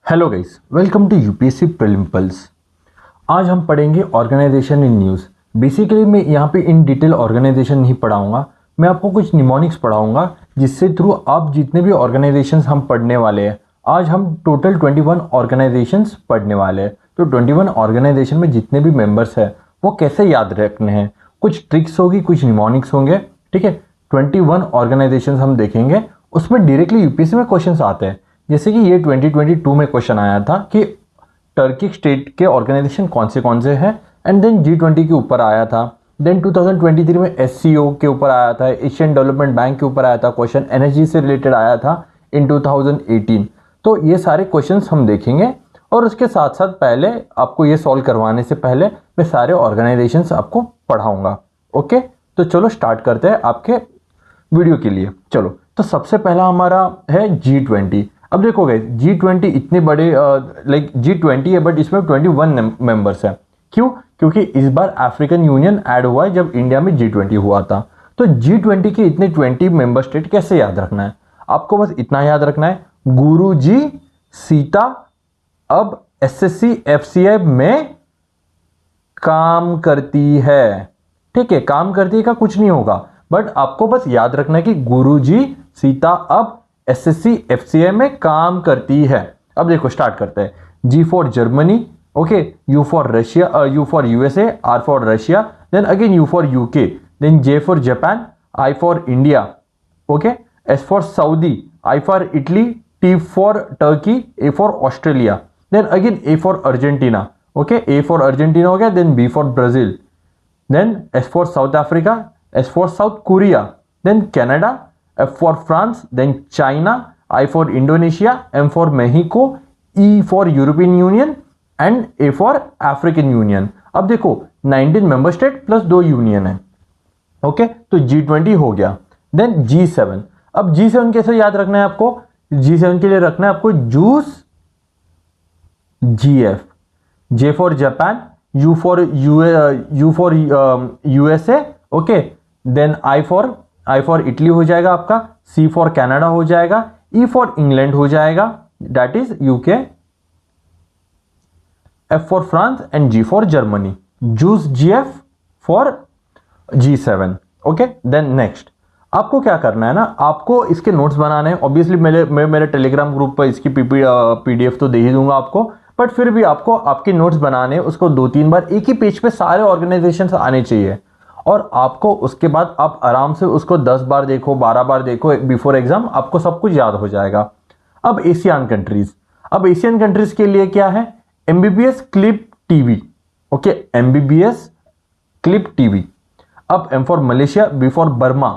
Hello guys, welcome to UPSC prelim pulse. आज हम पढ़ेंगे ऑर्गेनाइजेशन इन न्यूज़। बेसिकली मैं यहाँ पे इन डिटेल ऑर्गेनाइजेशन नहीं पढ़ाऊंगा, मैं आपको कुछ निमोनिक्स पढ़ाऊंगा जिससे थ्रू आप जितने भी ऑर्गेनाइजेशंस हम पढ़ने वाले हैं, आज हम टोटल 21 ऑर्गेनाइजेशंस पढ़ने वाले हैं। तो 21 ऑर्गेनाइजेशन में जितने भी मेंबर्स हैं वो कैसे याद रखने हैं, कुछ ट्रिक्स होगी, कुछ निमोनिक्स होंगे। ठीक है, 21 ऑर्गेनाइजेशंस हम देखेंगे, उसमें डायरेक्टली यूपीएससी में क्वेश्चंस आते हैं। जैसे कि ये 2022 में क्वेश्चन आया था कि टर्किक स्टेट के ऑर्गेनाइजेशन कौन से हैं, एंड देन G20 के ऊपर आया था। देन 2023 में SCO के ऊपर आया था, एशियन डेवलपमेंट बैंक के ऊपर आया था क्वेश्चन, एनर्जी से रिलेटेड आया था इन 2018। तो ये सारे क्वेश्चंस हम देखेंगे और उसके साथ साथ पहले आपको ये सॉल्व करवाने से पहले मैं सारे ऑर्गेनाइजेशंस आपको पढ़ाऊंगा। ओके, तो चलो स्टार्ट करते हैं आपके वीडियो के लिए। चलो, तो सबसे पहला हमारा है G20। अब देखो गाइस, G20 इतने बड़े लाइक G20 है बट इसमें 21 मेंबर्स हैं। क्यों? क्योंकि इस बार अफ्रीकन यूनियन ऐड हुआ है जब इंडिया में G20 हुआ था। तो G20 के इतने 20 मेंबर स्टेट कैसे याद रखना है? आपको बस इतना याद रखना है, गुरुजी सीता अब SSC FCI में काम करती है। ठीक है, काम करती है का कुछ नहीं होगा, बट आपको बस याद रखना है कि गुरुजी सीता अब SSC FCI में काम करती है। अब देखो स्टार्ट करते हैं। G for Germany, okay, U for Russia, U for USA, R for Russia, then again U for UK, then J for Japan, I for India, okay, S for Saudi, I for Italy, T for Turkey, A for Australia, then again A for Argentina, okay, A for Argentina हो गया, then B for Brazil, then S for South Africa, S for South Korea, then Canada, F for France, then China, I for Indonesia, M for Mexico, E for European Union and A for African Union। अब देखो 19 member state plus 2 union है। Okay, तो G20 हो गया। Then G7। अब G7 कैसे याद रखना है आपको? G7 के लिए रखना है आपको juice GF, J for Japan, U for USA, okay, then I for Italy हो जाएगा आपका, C फॉर कनाडा हो जाएगा, E फॉर इंग्लैंड हो जाएगा, that is UK, F for France and G for Germany. Juice GF for G7। Okay, then next आपको क्या करना है ना, आपको इसके नोट्स बनाने हैं। ऑब्वियसली मेरे टेलीग्राम ग्रुप पर इसकी PDF तो दे ही दूंगा आपको, बट फिर भी आपको आपके नोट्स बनाने, उसको 2-3 बार एक ही पेज पे सारे ऑर्गेनाइजेशन आने चाहिए, और आपको उसके बाद आप आराम से उसको 10 बार देखो, 12 बार देखो बिफोर एग्जाम, आपको सब कुछ याद हो जाएगा। अब एशियन कंट्रीज, अब एशियन कंट्रीज के लिए क्या है? MBBS clip TV, okay, MBBS clip TV. अब M for Malaysia, B for Burma,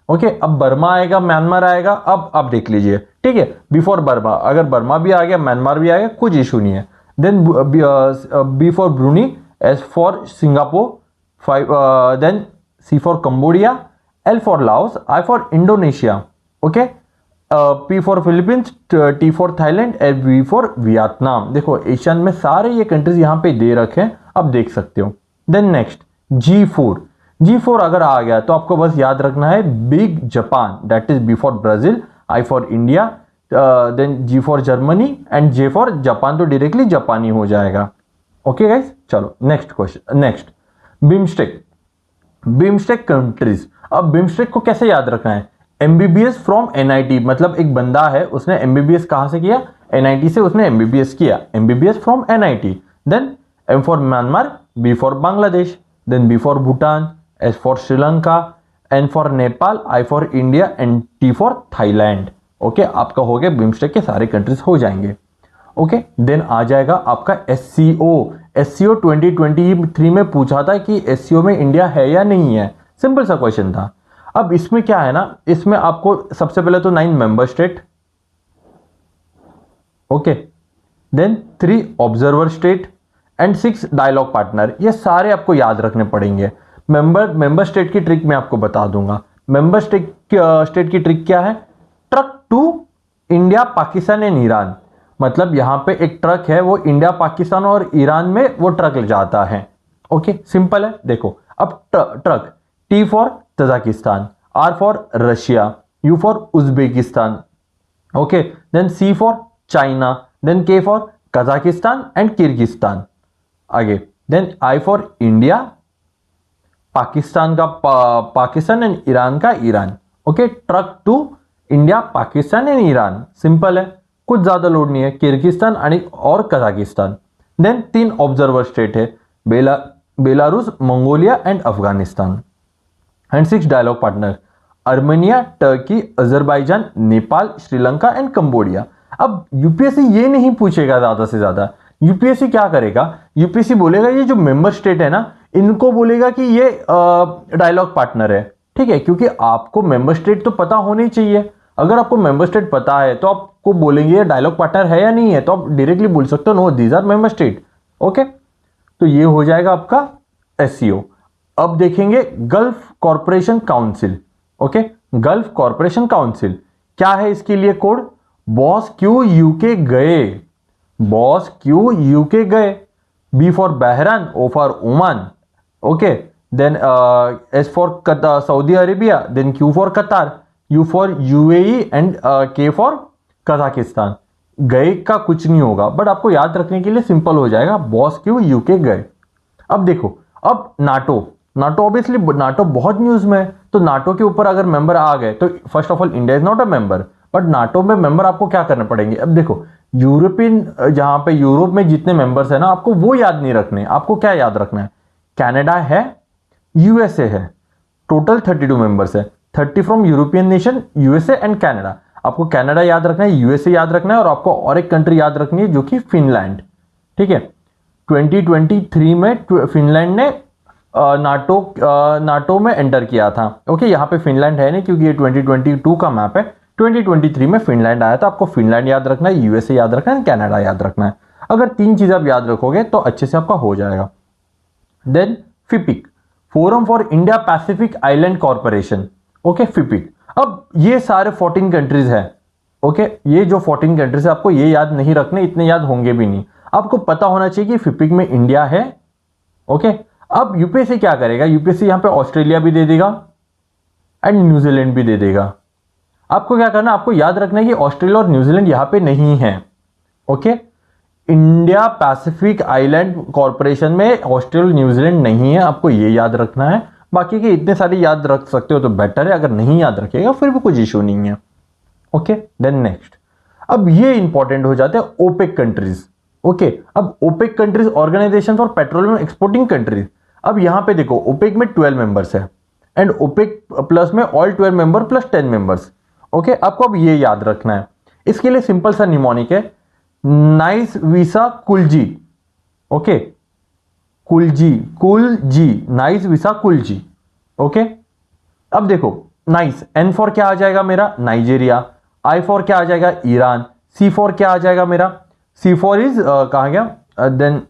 okay, अब बर्मा आएगा, म्यांमार आएगा, अब आप देख लीजिए। ठीक है, बिफोर बर्मा, अगर बर्मा भी आ गया, म्यांमार भी आ गया, कुछ इशू नहीं है। Then B for Brunei, S for Singapore, then C for Cambodia, L for Laos, I for Indonesia, okay, P for Philippines, T for Thailand, and V for Vietnam। देखो Asian में सारे ये कंट्रीज यहाँ पे दे रखे हैं, अब देख सकते हो। देन नेक्स्ट G4 अगर आ गया तो आपको बस याद रखना है big Japan, that is B for Brazil, I for India, then G for Germany and J for Japan, तो डायरेक्टली जापानी हो जाएगा। ओके गाइस, चलो next question. Next BIMSTEC countries. अब बिम्स्टेक को कैसे याद रखना है? MBBS फ्रॉम NIT, मतलब एक बंदा है, उसने MBBS कहां से किया? NIT से उसने MBBS किया, MBBS from NIT। Then M for Myanmar, B for Bangladesh, then B for Bhutan, S for Sri Lanka, N for Nepal, I for India and T for Thailand. Okay, आपका हो गया बिम्स्टेक के सारे कंट्रीज हो जाएंगे। ओके, देन आ जाएगा आपका SCO 2023 में पूछा था कि SCO में इंडिया है या नहीं है, सिंपल सा क्वेश्चन था। अब इसमें क्या है ना, इसमें आपको सबसे पहले तो 9 member state, okay, then 3 observer state and 6 dialogue partner, ये सारे आपको याद रखने पड़ेंगे। मेंबर स्टेट की ट्रिक मैं आपको बता दूंगा। मेंबर स्टेट की ट्रिक क्या है? Truck to India, Pakistan and Iran, मतलब यहां पे एक ट्रक है, वो इंडिया, पाकिस्तान और ईरान में वो ट्रक ले जाता है। ओके, सिंपल है। देखो अब truck, T for Tajikistan, R for Russia, U for Uzbekistan, okay, then C for China, then K for Kazakhstan and Kyrgyzstan. आगे then I for India, Pakistan का पाकिस्तान एंड ईरान का Iran. Okay, truck to India, Pakistan and Iran, simple है, कुछ ज्यादा load नहीं है। Kyrgyzstan और Kazakhstan. Then 3 observer state है, Belarus, Mongolia and Afghanistan. And 6 dialogue partner, Armenia, Turkey, Azerbaijan, Nepal, Sri Lanka and Cambodia. अब यूपीएससी ये नहीं पूछेगा ज्यादा से ज्यादा, यूपीएससी क्या करेगा, यूपीएससी बोलेगा ये जो मेंबर स्टेट है ना, इनको बोलेगा कि ये डायलॉग पार्टनर है, ठीक है, क्योंकि आपको मेंबर स्टेट तो पता होनी चाहिए। अगर आपको मेंबर स्टेट पता है तो आपको बोलेंगे ये डायलॉग पार्टनर है या नहीं है, तो आप डायरेक्टली बोल सकते हो no these are member state. Okay, तो ये हो जाएगा आपका एससीओ। अब देखेंगे Gulf corporation council. Okay, Gulf corporation council क्या है, इसके लिए कोड बॉस क्यू यूके गए, बॉस क्यू यूके गए। B for Bahrain, O for Oman. Okay, then S for Saudi Arabia, then Q for Qatar, U for UAE and K for Kazakhstan. गए का कुछ नहीं होगा, बट आपको याद रखने के लिए सिंपल हो जाएगा, बॉस क्यू यूके गए। अब देखो, अब नाटो ऑब्वियसली नाटो बहुत न्यूज में है, तो नाटो के ऊपर अगर मेंबर आ गए तो first of all India is not a member, but NATO में मेंबर आपको क्या करने पड़ेंगे। अब देखो, यूरोपियन जहां पे यूरोप में जितने मेंबर्स है ना, आपको वो याद नहीं रखने, आपको क्या याद रखना है, कनाडा है, यूएसए है, टोटल 32 मेंबर्स है, 30 from European nation, USA and Canada. आपको कनाडा याद रखना है, यूएसए याद रखना है, और आपको और एक कंट्री याद रखनी है जो कि फिनलैंड। ठीक है, 2023 में फिनलैंड ने नाटो में एंटर किया था। ओके, यहाँ पे फिनलैंड है नहीं क्योंकि ये 2022 का मैप है, 2023 में फिनलैंड आया था। आपको फिनलैंड याद रखना है, यूएसए याद रखना है, कनाडा याद रखना है। अगर 3 चीज आप याद रखोगे तो अच्छे से आपका हो जाएगा। Then FIPIC, forum for India Pacific island corporation. Okay, FIPIC. अब ये सारे 14 कंट्रीज है। ओके, ये जो 14 कंट्रीज है आपको ये याद नहीं रखने, इतने याद होंगे भी नहीं। आपको पता होना चाहिए कि फिपिक में इंडिया है। ओके, अब यूपीएससी क्या करेगा, यूपीएससी यहां पे ऑस्ट्रेलिया भी दे देगा एंड न्यूजीलैंड भी दे देगा। आपको क्या करना, आपको याद रखना है कि ऑस्ट्रेलिया और न्यूजीलैंड यहां पे नहीं है। Okay, India Pacific island corporation में ऑस्ट्रेलिया न्यूजीलैंड नहीं है, आपको ये याद रखना है। बाकी के इतने सारे याद रख सकते हो तो बेटर है, अगर नहीं याद रखेगा फिर भी कुछ इशू नहीं है। ओके, देन नेक्स्ट, अब ये इंपॉर्टेंट हो जाते हैं ओपेक कंट्रीज। ओके, अब OPEC countries organization for petroleum exporting countries. अब यहां पे देखो, ओपेक में 12 मेंबर्स है एंड ओपेक प्लस में all 12 member plus 10 members. Okay, आपको अब ये याद रखना है। इसके लिए सिंपल सा निमोनिक है, नाइस वीसा कुलजी। ओके, कुलजी, नाइस वीसा कुलजी। ओके, अब देखो, नाइस, एन फॉर क्या आ जाएगा मेरा, नाइजेरिया। आई फॉर क्या आ जाएगा, ईरान। सी फॉर क्या आ जाएगा मेरा, सी फॉर इज कहा गया, then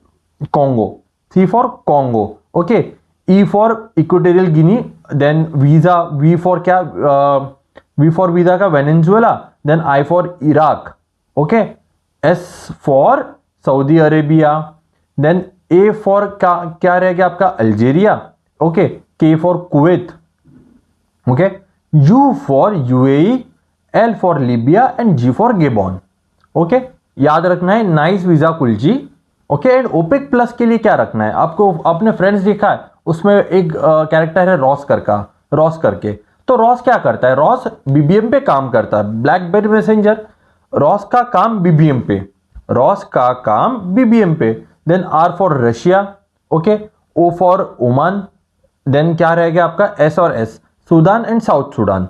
Congo, C for Congo. Okay, E for Equatorial Guinea, then visa, V for क्या, वी फॉर वीजा का Venezuela, then I for Iraq. Okay, S for Saudi Arabia, then A for क्या रह गया आपका, Algeria. Okay, K for Kuwait. Okay, U for UAE, L for Libya and G for Gabon. Okay, याद रखना है nice visa कुलजी। Okay, and OPEC plus के लिए क्या रखना है, आपको अपने फ्रेंड्स देखा है, उसमें एक कैरेक्टर है रॉस करके। तो रॉस क्या करता है, रॉस बीबीएम पे काम करता है, ब्लैकबेरी मैसेंजर। रॉस का काम बीबीएम पे, then R for Russia. Okay, O for Oman, then क्या रह गया आपका, एस और S, Sudan and South Sudan.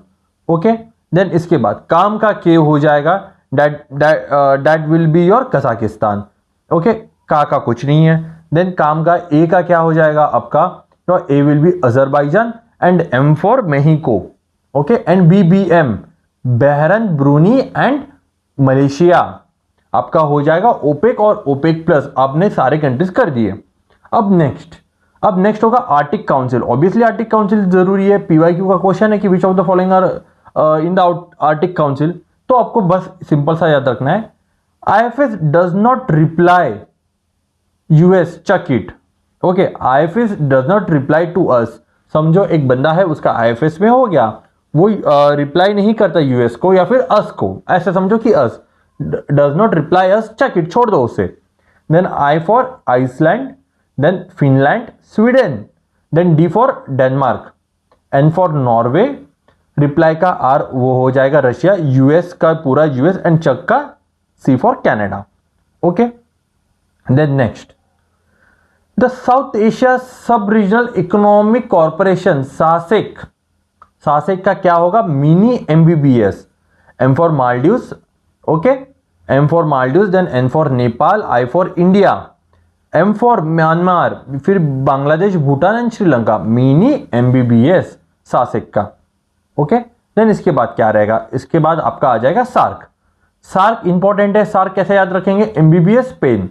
Okay, then इसके बाद काम का के हो जाएगा, that will be your Kazakhstan. Okay, का कुछ नहीं है। देन काम का ए का क्या हो जाएगा आपका, तो A will be Azerbaijan and M for Mexico. Okay, and BBM, Bahrain, Brunei and Malaysia. आपका हो जाएगा ओपेक और ओपेक प्लस, आपने सारे कंट्रीज कर दिए। अब नेक्स्ट होगा Arctic council. Obviously Arctic council जरूरी है, पीवाईक्यू का क्वेश्चन है कि which of the following are in the Arctic council. तो आपको बस सिंपल सा याद रखना है, IFS does not reply US, check it. Okay, IFS does not reply to us. समझो एक बंदा है, उसका आईएफएस में हो गया, वो रिप्लाई नहीं करता यूएस को या फिर अस को, ऐसे समझो कि US. Does not reply us, check it, छोड़ दो उसे। Then I for Iceland, then Finland, Sweden, then D for Denmark, N for Norway, reply का आर वो हो जाएगा रशिया, यूएस का पूरा यूएस, एंड चक का C for Canada. Okay, then next, the South Asia sub regional economic corporation SASEC, SASEC का क्या होगा, mini MBBS, M for Maldives, okay, M for Maldives, then N for Nepal, I for India, M for Myanmar, फिर Bangladesh, Bhutan and Sri Lanka, mini MBBS SASEC का। Okay, then इसके बाद क्या रहेगा, इसके बाद आपका आ जाएगा सार्क। सार्क इंपॉर्टेंट है, सार्क कैसे याद रखेंगे, एमबीबीएस पेन,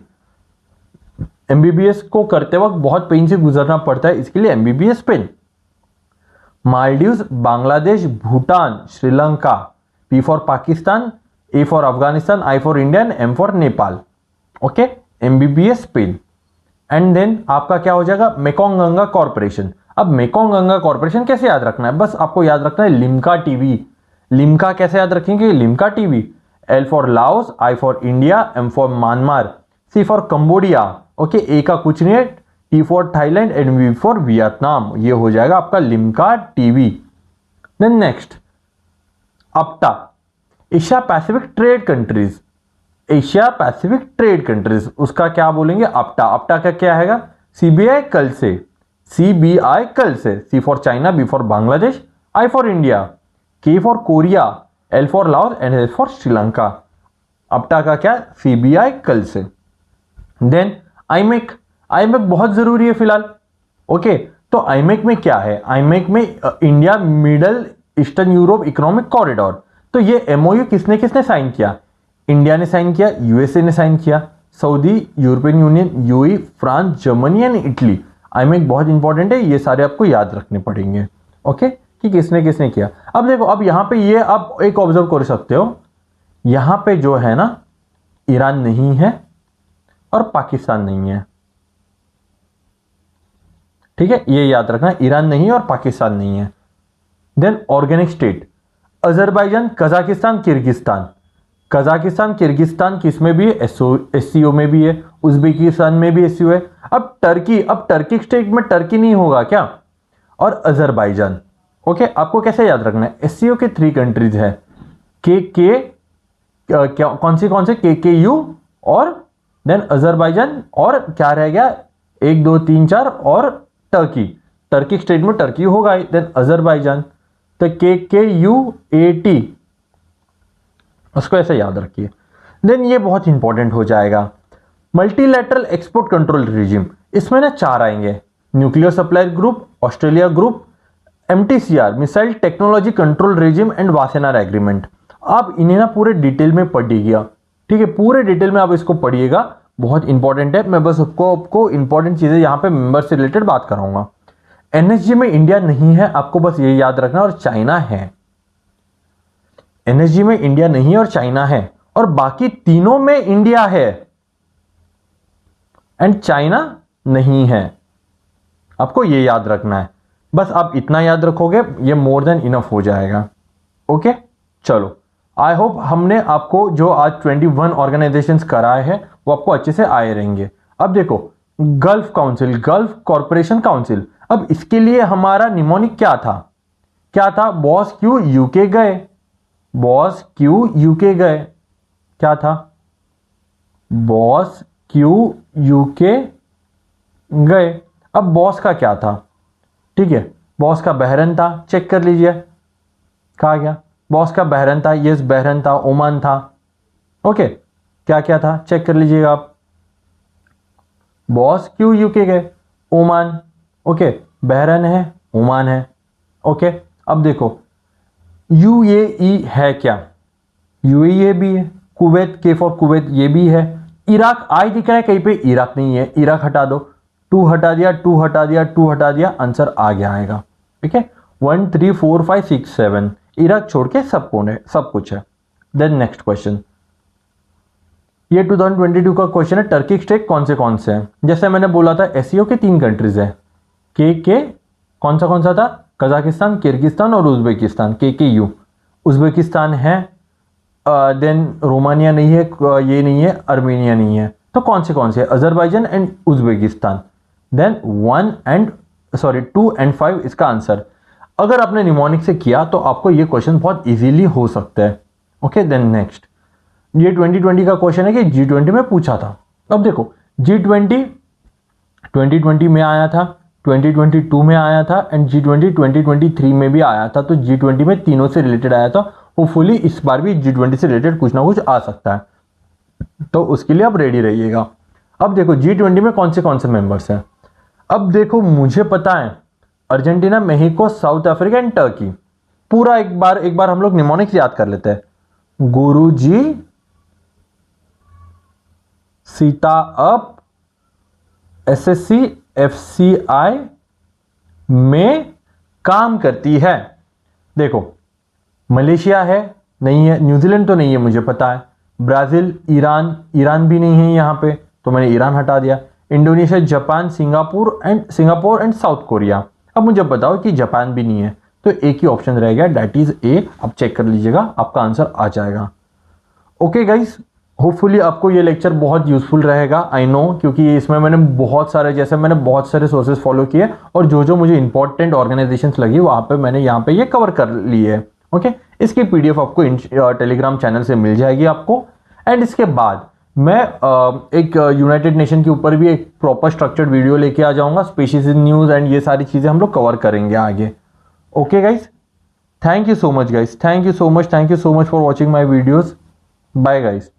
एमबीबीएस को करते वक्त बहुत पेन से गुजरना पड़ता है, इसके लिए MBBS pen. Maldives, Bangladesh, Bhutan, Sri Lanka, P for Pakistan, A for Afghanistan, I for India, M for Nepal. Okay, MBBS pen. And then आपका क्या हो जाएगा, मेकोंग गंगा कॉर्पोरेशन। अब मेकोंग गंगा कॉर्पोरेशन कैसे याद रखना है, बस आपको याद रखना है लिम्का टीवी। लिम्का कैसे याद रखेंगे, Limca TV, L for Laos, I for India, M for Myanmar, C for Cambodia, okay, A का कुछ नहीं है, T for Thailand and V for Vietnam. ये हो जाएगा आपका Limca TV. Then next, APTA, Asia Pacific trade countries, Asia Pacific trade countries, उसका क्या बोलेंगे, अप्टा। अप्टा का क्या है, सीबीआई कल से, सीबीआई कल से, C for China, B for Bangladesh, I for India, K for Korea, L for Laos and S for Sri Lanka. APTA का क्या, सीबीआई कल से। देन आईमेक, आईमेक बहुत जरूरी है फिलहाल। ओके, तो आईमेक में क्या है, आईमेक में India middle eastern Europe economic corridor. तो ये एमओयू किसने किसने साइन किया, इंडिया ने साइन किया, यूएसए ने साइन किया, Saudi, European union, UAE, France, Germany and Italy. IMEC बहुत इंपॉर्टेंट है, ये सारे आपको याद रखने पड़ेंगे। ओके, कि किसने किसने किया। अब देखो, अब यहां पे ये आप एक ऑब्जर्व कर सकते हो, यहां पे जो है ना, ईरान नहीं है और पाकिस्तान नहीं है, ठीक है, ये याद रखना, ईरान नहीं है और पाकिस्तान नहीं है। Then organic state, Azerbaijan, Kazakhstan, Kyrgyzstan. Kazakhstan, Kyrgyzstan किस में भी है, एससीओ में भी है, उज्बेकिस्तान में भी एससीओ है। अब टर्की, अब टर्किक स्टेट में टर्की नहीं होगा क्या, और अजरबैजान। ओके, आपको कैसे याद रखना है, एससीओ के 3 कंट्रीज है, के कौन से के यू, और देन अजरबैजान, और क्या रह गया, 1 2 3 4, और टर्की। टर्किक स्टेट में टर्की होगा, देन अजरबैजान, तो के यू ए टी, उसको ऐसे याद रखिए। देन ये बहुत इंपॉर्टेंट हो जाएगा, मल्टीलैटरल एक्सपोर्ट कंट्रोल रिजिम। इसमें ना 4 आएंगे, nuclear supply group, Australia group, MTCR, missile technology control regime, and Wassenaar agreement. आप इन्हें ना पूरे डिटेल में पढ़िएगा, ठीक है, पूरे डिटेल में आप इसको पढ़िएगा, बहुत इंपॉर्टेंट है। मैं बस आपको इंपॉर्टेंट चीजें यहां पे मेंबर से रिलेटेड बात कराऊंगा। एनएसजी में इंडिया नहीं है, आपको बस ये याद रखना, और चाइना है। एनएसजी में इंडिया नहीं है और चाइना है, और बाकी तीनों में इंडिया है एंड चाइना नहीं है। आपको ये याद रखना है, बस आप इतना याद रखोगे, ये मोर देन इनफ हो जाएगा। ओके, चलो, आई होप हमने आपको जो आज 21 ऑर्गेनाइजेशंस कराए हैं वो आपको अच्छे से आए रहेंगे। अब देखो, gulf council, gulf corporation council, अब इसके लिए हमारा निमोनिक क्या था, बॉस क्यू यूके गए, बॉस क्यू यूके गए, क्या था, बॉस क्यू यूके गए। अब बॉस का क्या था, ठीक है, बॉस का बहरन था, चेक कर लीजिए, कहा गया बॉस का बहरन था, यस बहरन था, ओमान था। ओके, क्या क्या था, चेक कर लीजिएगा आप, बॉस क्यों यूके गए, ओमान, ओके, बहरन है, ओमान है। ओके, अब देखो यूएई है क्या, यूएई भी है, कुवैत, के फॉर कुवैत, ये भी है। इराक आई दिख रहा है कहीं पे, इराक नहीं है, इराक हटा दो, 2 हटा दिया, 2 हटा दिया, 2 हटा दिया, आंसर आ गया आएगा। ठीक है, 1 3 4 5 6 7, इराक छोड़ के सब कुछ है। देन नेक्स्ट क्वेश्चन, ये 2022 का क्वेश्चन है, टर्किक स्टेट कौन से हैं। जैसे मैंने बोला था एससीओ के 3 कंट्रीज है, के कौन सा था, कजाकिस्तान, किर्गिस्तान और उज्बेकिस्तान, के यू। उज्बेकिस्तान है, देन रोमानिया नहीं है, ये नहीं है, अर्मेनिया नहीं है, तो कौन से Azerbaijan and Uzbekistan. Then 2 and 5 इसका आंसर। अगर आपने निमोनिक से किया तो आपको ये क्वेश्चन बहुत इजीली हो सकता है। ओके, देन नेक्स्ट, ये 2020 का क्वेश्चन है कि G20 में पूछा था। अब देखो G20 2020 में आया था, 2022 में आया था एंड G20 2023 में भी आया था। तो G20 में तीनों से रिलेटेड आया था। होपफुली इस बार भी G20 से रिलेटेड कुछ ना कुछ आ सकता है, तो उसके लिए आप रेडी रहिएगा। अब देखो G20 में कौन से मेंबर्स हैं। अब देखो मुझे पता है Argentina, Mexico, south Africa and Turkey. पूरा एक बार हम लोग निमोनिक्स याद कर लेते हैं। गुरुजी सीता अप SSC FCI में काम करती है। देखो मलेशिया है, नहीं है, न्यूजीलैंड तो नहीं है मुझे पता है, ब्राजील, ईरान भी नहीं है यहाँ पे, तो मैंने ईरान हटा दिया। Indonesia, Japan, Singapore and south Korea. अब मुझे बताओ कि जापान भी नहीं है, तो एक ही ऑप्शन रह गया, दैट इज ए। आप चेक कर लीजिएगा, आपका आंसर आ जाएगा। ओके गाइस, होपफुली आपको ये लेक्चर बहुत यूजफुल रहेगा। आई नो, क्योंकि इसमें मैंने बहुत सारे सोर्सेज फॉलो किए और जो मुझे इंपॉर्टेंट ऑर्गेनाइजेशंस लगी वहां पे मैंने यहाँ पे ये कवर कर ली है। ओके, इसकी PDF आपको टेलीग्राम चैनल से मिल जाएगी आपको। एंड इसके बाद मैं एक यूनाइटेड नेशन के ऊपर भी एक प्रॉपर स्ट्रक्चर्ड वीडियो लेके आ जाऊंगा, स्पीशीज इन न्यूज एंड ये सारी चीजें हम लोग कवर करेंगे आगे। Okay guys, thank you so much guys, thank you so much for watching my videos. Bye guys.